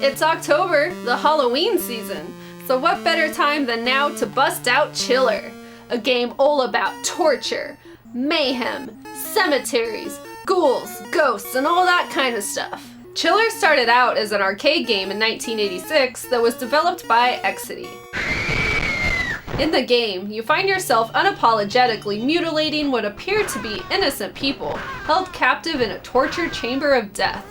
It's October, the Halloween season, so what better time than now to bust out Chiller, a game all about torture, mayhem, cemeteries, ghouls, ghosts, and all that kind of stuff. Chiller started out as an arcade game in 1986 that was developed by Exidy. In the game, you find yourself unapologetically mutilating what appear to be innocent people held captive in a torture chamber of death.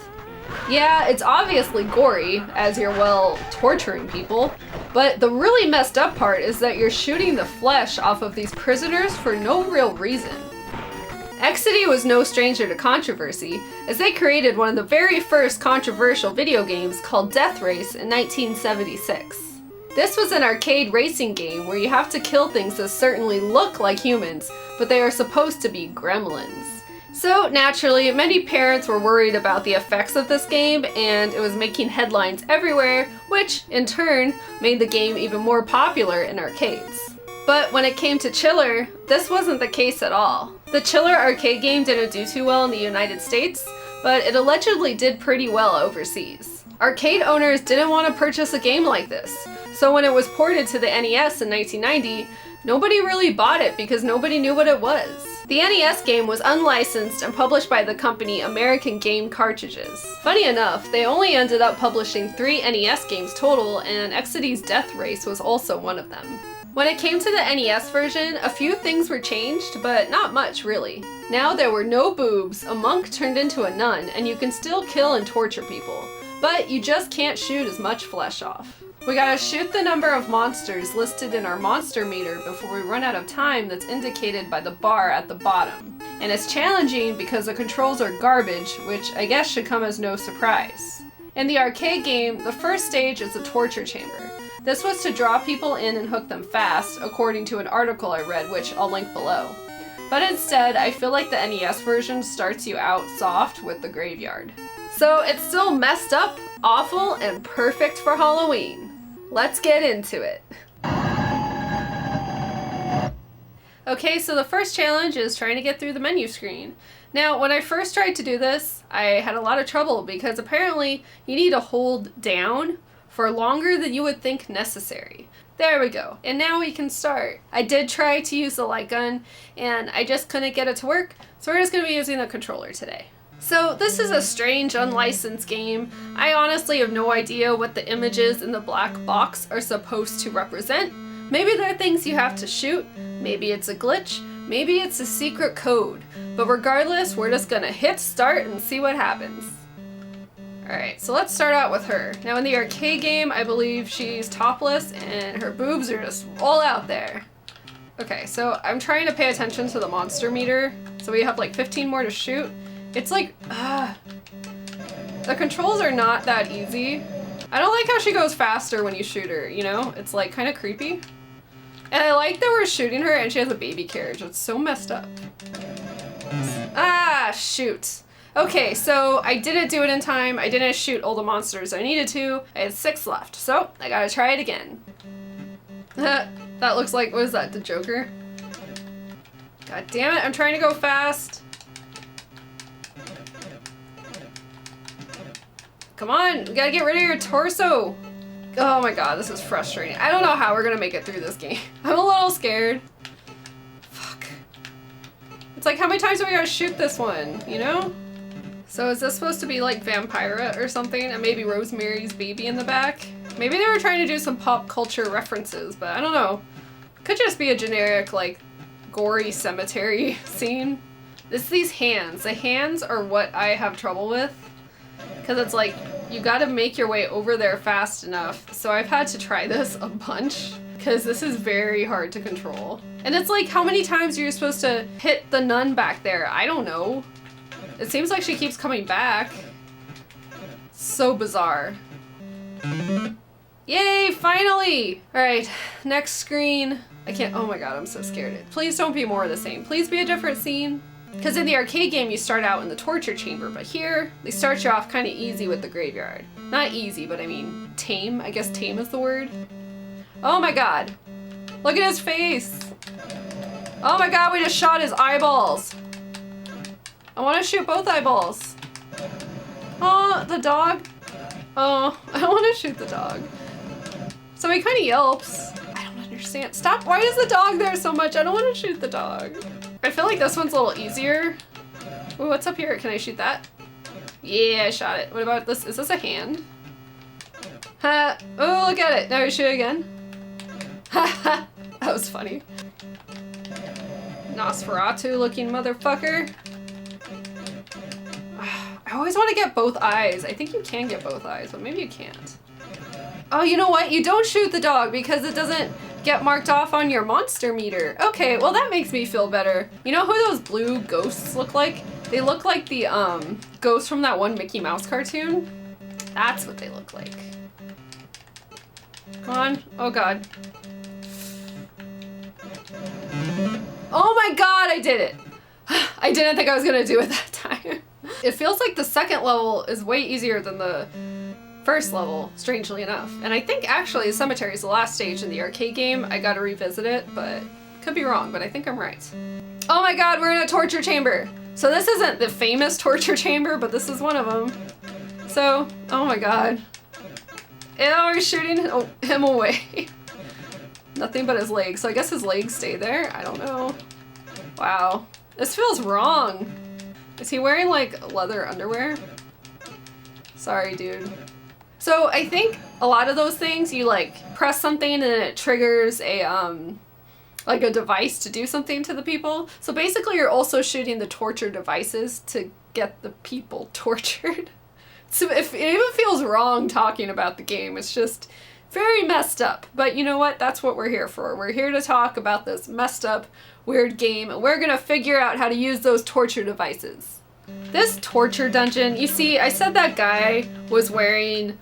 Yeah, it's obviously gory, as you're, well, torturing people, but the really messed up part is that you're shooting the flesh off of these prisoners for no real reason. Exidy was no stranger to controversy, as they created one of the very first controversial video games called Death Race in 1976. This was an arcade racing game where you have to kill things that certainly look like humans, but they are supposed to be gremlins. So naturally, many parents were worried about the effects of this game, and it was making headlines everywhere, which in turn made the game even more popular in arcades. But when it came to Chiller, this wasn't the case at all. The Chiller arcade game didn't do too well in the United States, but it allegedly did pretty well overseas. Arcade owners didn't want to purchase a game like this, so when it was ported to the NES in 1990, nobody really bought it because nobody knew what it was. The NES game was unlicensed and published by the company American Game Cartridges. Funny enough, they only ended up publishing 3 NES games total, and Exidy's Death Race was also one of them. When it came to the NES version, a few things were changed, but not much really. Now there were no boobs, a monk turned into a nun, and you can still kill and torture people. But you just can't shoot as much flesh off. We gotta shoot the number of monsters listed in our monster meter before we run out of time that's indicated by the bar at the bottom. And it's challenging because the controls are garbage, which I guess should come as no surprise. In the arcade game, the first stage is the torture chamber. This was to draw people in and hook them fast, according to an article I read, which I'll link below. But instead, I feel like the NES version starts you out soft with the graveyard. So it's still messed up, awful, and perfect for Halloween. Let's get into it. Okay, so the first challenge is trying to get through the menu screen. Now, when I first tried to do this, I had a lot of trouble because apparently you need to hold down for longer than you would think necessary. There we go, and now we can start. I did try to use the light gun, and I just couldn't get it to work, so we're just going to be using the controller today. So this is a strange, unlicensed game. I honestly have no idea what the images in the black box are supposed to represent. Maybe they're things you have to shoot, maybe it's a glitch, maybe it's a secret code. But regardless, we're just gonna hit start and see what happens. Alright, so let's start out with her. Now in the arcade game, I believe she's topless and her boobs are just all out there. Okay, so I'm trying to pay attention to the monster meter. So we have like 15 more to shoot. It's like, the controls are not that easy. I don't like how she goes faster when you shoot her, you know? It's like kind of creepy. And I like that we're shooting her and she has a baby carriage. It's so messed up. Ah, shoot. Okay, so I didn't do it in time. I didn't shoot all the monsters I needed to. I had 6 left, so I gotta try it again. That looks like, what is that, the Joker? God damn it, I'm trying to go fast. Come on, we gotta get rid of your torso. Oh my god, this is frustrating. I don't know how we're gonna make it through this game. I'm a little scared. Fuck. It's like, how many times do we gotta shoot this one, you know? So is this supposed to be like Vampira or something? And maybe Rosemary's Baby in the back? Maybe they were trying to do some pop culture references, but I don't know. Could just be a generic, like, gory cemetery scene. It's these hands. The hands are what I have trouble with. Because it's like, you gotta make your way over there fast enough. So I've had to try this a bunch, because this is very hard to control. And it's like, how many times are you supposed to hit the nun back there? I don't know. It seems like she keeps coming back. So bizarre. Yay, finally! Alright, next screen. I can't, oh my god, I'm so scared. Please don't be more of the same. Please be a different scene. Because in the arcade game, you start out in the torture chamber, but here, they start you off kind of easy with the graveyard. Not easy, but I mean, tame. I guess tame is the word. Oh my god. Look at his face. Oh my god, we just shot his eyeballs. I want to shoot both eyeballs. Oh, the dog. Oh, I don't want to shoot the dog. So he kind of yelps. I don't understand. Stop. Why is the dog there so much? I don't want to shoot the dog. I feel like this one's a little easier. Ooh, what's up here? Can I shoot that? Yeah, I shot it. What about this? Is this a hand? Ha! Oh, look at it. Now you shoot again. Ha ha! That was funny. Nosferatu looking motherfucker. I always want to get both eyes. I think you can get both eyes, but maybe you can't. Oh, you know what? You don't shoot the dog because it doesn't get marked off on your monster meter. Okay, well that makes me feel better. You know who those blue ghosts look like? They look like the ghosts from that one Mickey Mouse cartoon. That's what they look like. Come on. Oh god. Oh my god, I did it! I didn't think I was gonna do it that time. It feels like the second level is way easier than the first level, strangely enough. And I think actually Cemetery is the last stage in the arcade game. I gotta revisit it, but could be wrong, but I think I'm right. Oh my god, we're in a torture chamber! So this isn't the famous torture chamber, but this is one of them. So, oh my god. And we're shooting him away. Nothing but his legs, so I guess his legs stay there? I don't know. Wow. This feels wrong. Is he wearing like leather underwear? Sorry, dude. So I think a lot of those things, you like press something and then it triggers a like a device to do something to the people. So basically you're also shooting the torture devices to get the people tortured. So if it even feels wrong talking about the game, it's just very messed up. But you know what? That's what we're here for. We're here to talk about this messed up, weird game, and we're gonna figure out how to use those torture devices. This torture dungeon, you see, I said that guy was wearing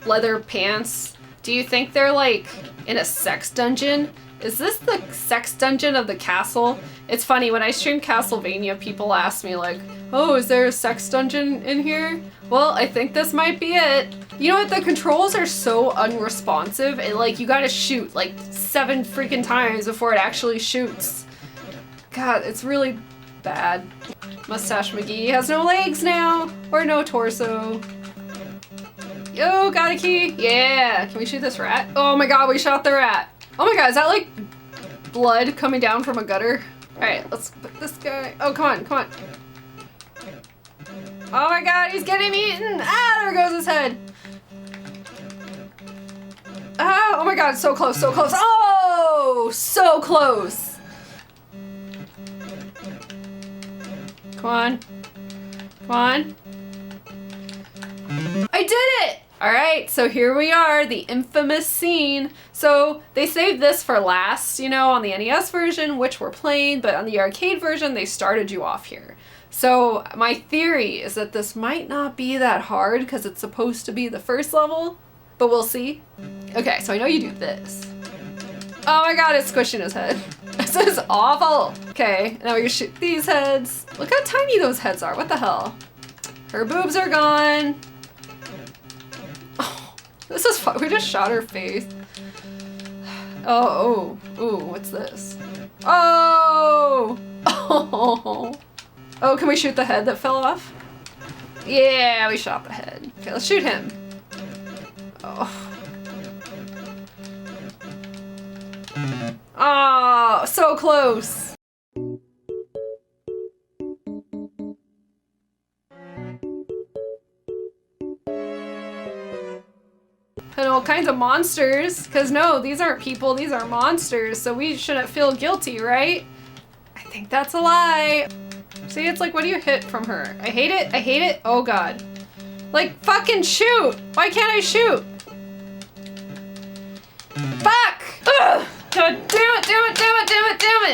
leather pants. Do you think they're like in a sex dungeon? Is this the sex dungeon of the castle? It's funny, when I stream Castlevania, people ask me like, oh, is there a sex dungeon in here? Well, I think this might be it. You know what, the controls are so unresponsive, and like you gotta shoot like 7 freaking times before it actually shoots. God, it's really bad. Mustache McGee has no legs now, or no torso. Yo, got a key. Yeah, can we shoot this rat? Oh my god, we shot the rat. Oh my god, is that like blood coming down from a gutter? Alright, let's put this guy. Oh, come on, come on. Oh my god, he's getting eaten! Ah, there goes his head. Ah, oh my god, so close, so close. Oh, so close. Come on. Come on. I did it! Alright, so here we are, the infamous scene. So they saved this for last, you know, on the NES version, which we're playing, but on the arcade version, they started you off here. So my theory is that this might not be that hard because it's supposed to be the first level, but we'll see. Okay, so I know you do this. Oh my god, it's squishing his head. This is awful. Okay, now we can shoot these heads. Look how tiny those heads are, what the hell? Her boobs are gone. Oh, this is fun. We just shot her face. Oh, oh, ooh, what's this? Oh! Oh! Oh, can we shoot the head that fell off? Yeah, we shot the head. Okay, let's shoot him. Oh. Oh, so close. And all kinds of monsters, because no, these aren't people, these are monsters, so we shouldn't feel guilty, right? I think that's a lie. See, it's like, what do you hit from her? I hate it, I hate it, oh god. Like, fucking shoot! Why can't I shoot? Fuck! Ugh! God damn it, damn it, damn it, damn it, damn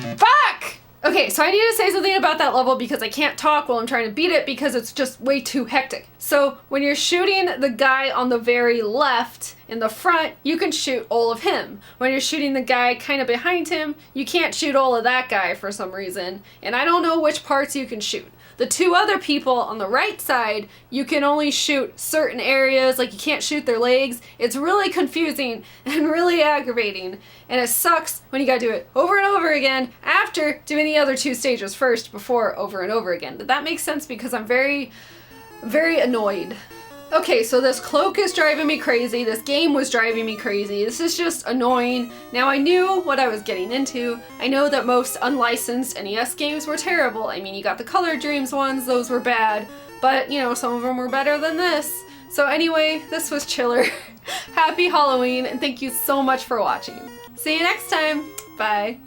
it! Fuck! Okay, so I need to say something about that level because I can't talk while I'm trying to beat it because it's just way too hectic. So when you're shooting the guy on the very left in the front, you can shoot all of him. When you're shooting the guy kind of behind him, you can't shoot all of that guy for some reason. And I don't know which parts you can shoot. The two other people on the right side, you can only shoot certain areas, like you can't shoot their legs. It's really confusing and really aggravating, and it sucks when you gotta do it over and over again after doing the other two stages first before over and over again. Did that make sense? Because I'm very, very annoyed. Okay, so this cloak is driving me crazy. This game was driving me crazy. This is just annoying. Now I knew what I was getting into. I know that most unlicensed NES games were terrible. I mean, you got the Color Dreams ones, those were bad. But, you know, some of them were better than this. So anyway, this was Chiller. Happy Halloween, and thank you so much for watching. See you next time. Bye.